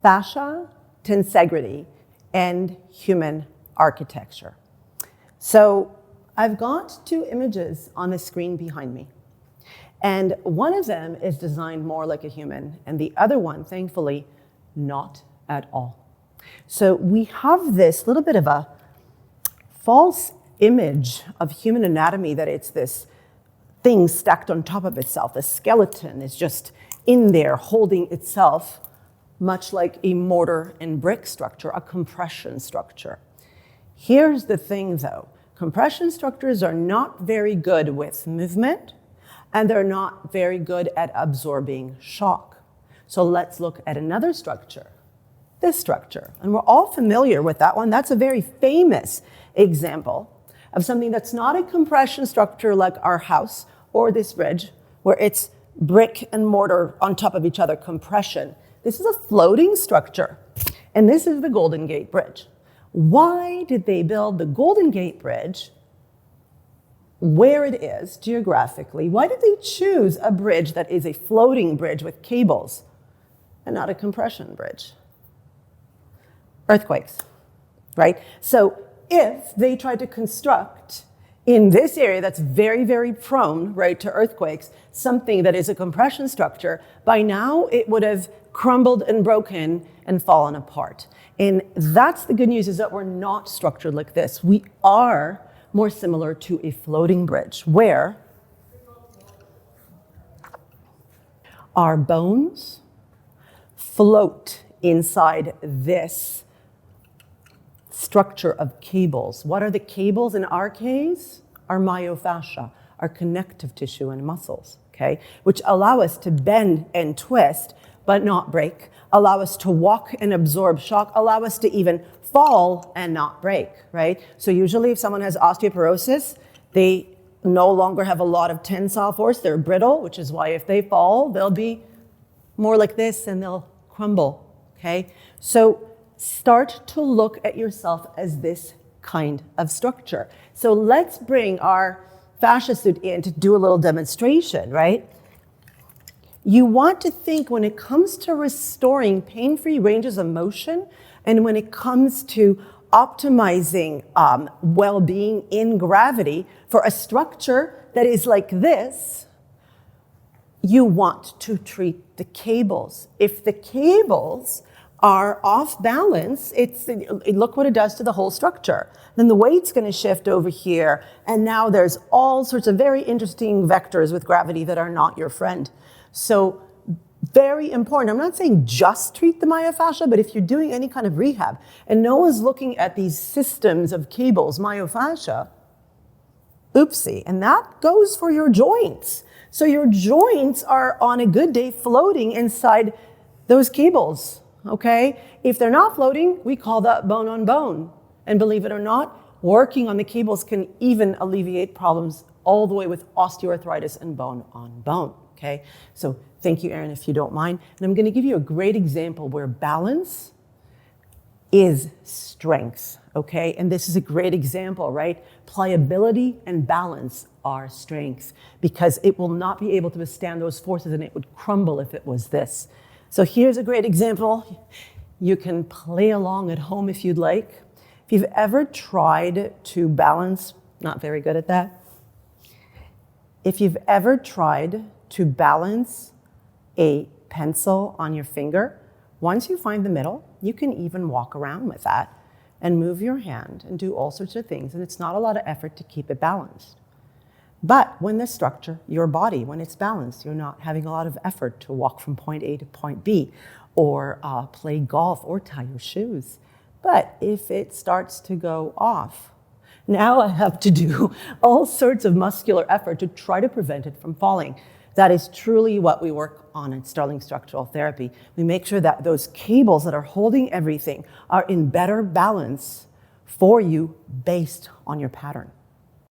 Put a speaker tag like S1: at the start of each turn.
S1: Fascia, tensegrity, and human architecture. So I've got two images on the screen behind me. And one of them is designed more like a human, and the other one, thankfully, not at all. So we have this little bit of a false image of human anatomy, that it's this thing stacked on top of itself. The skeleton is just in there holding itself, much like a mortar and brick structure, a compression structure. Here's the thing though, compression structures are not very good with movement, and they're not very good at absorbing shock. So let's look at another structure, this structure. And we're all familiar with that one. That's a very famous example of something that's not a compression structure like our house or this bridge, where it's brick and mortar on top of each other, compression. This is a floating structure, and this is the Golden Gate Bridge. Why did they build the Golden Gate Bridge where it is geographically? Why did they choose a bridge that is a floating bridge with cables and not a compression bridge? Earthquakes, right? So if they tried to construct in this area that's very, very prone, right, to earthquakes, something that is a compression structure, by now it would have crumbled and broken and fallen apart. And that's the good news, is that we're not structured like this. We are more similar to a floating bridge, where our bones float inside this structure of cables. What are the cables in our case? Our myofascia, our connective tissue and muscles, okay? Which allow us to bend and twist, but not break, allow us to walk and absorb shock, allow us to even fall and not break, right? So usually if someone has osteoporosis, they no longer have a lot of tensile force, they're brittle, which is why if they fall, they'll be more like this and they'll crumble, okay? So start to look at yourself as this kind of structure. So let's bring our fascia suit in to do a little demonstration, right? You want to think, when it comes to restoring pain-free ranges of motion, and when it comes to optimizing well-being in gravity for a structure that is like this, you want to treat the cables. If the cables are off balance, look what it does to the whole structure. Then the weight's going to shift over here, and now there's all sorts of very interesting vectors with gravity that are not your friend. So very important. I'm not saying just treat the myofascia, but if you're doing any kind of rehab and no one's looking at these systems of cables, myofascia, oopsie, and that goes for your joints. So your joints are on a good day floating inside those cables. Okay? If they're not floating, we call that bone on bone. And believe it or not, working on the cables can even alleviate problems all the way with osteoarthritis and bone on bone. Okay? So thank you, Erin, if you don't mind. And I'm going to give you a great example where balance is strength. Okay? And this is a great example, right? Pliability and balance are strengths, because it will not be able to withstand those forces, and it would crumble if it was this. So here's a great example. You can play along at home if you'd like. If you've ever tried to balance, not very good at that. If you've ever tried to balance a pencil on your finger, once you find the middle, you can even walk around with that and move your hand and do all sorts of things. And it's not a lot of effort to keep it balanced. But when the structure, your body, when it's balanced, you're not having a lot of effort to walk from point A to point B, or play golf, or tie your shoes. But if it starts to go off, now I have to do all sorts of muscular effort to try to prevent it from falling. That is truly what we work on in Sterling Structural Therapy. We make sure that those cables that are holding everything are in better balance for you based on your pattern.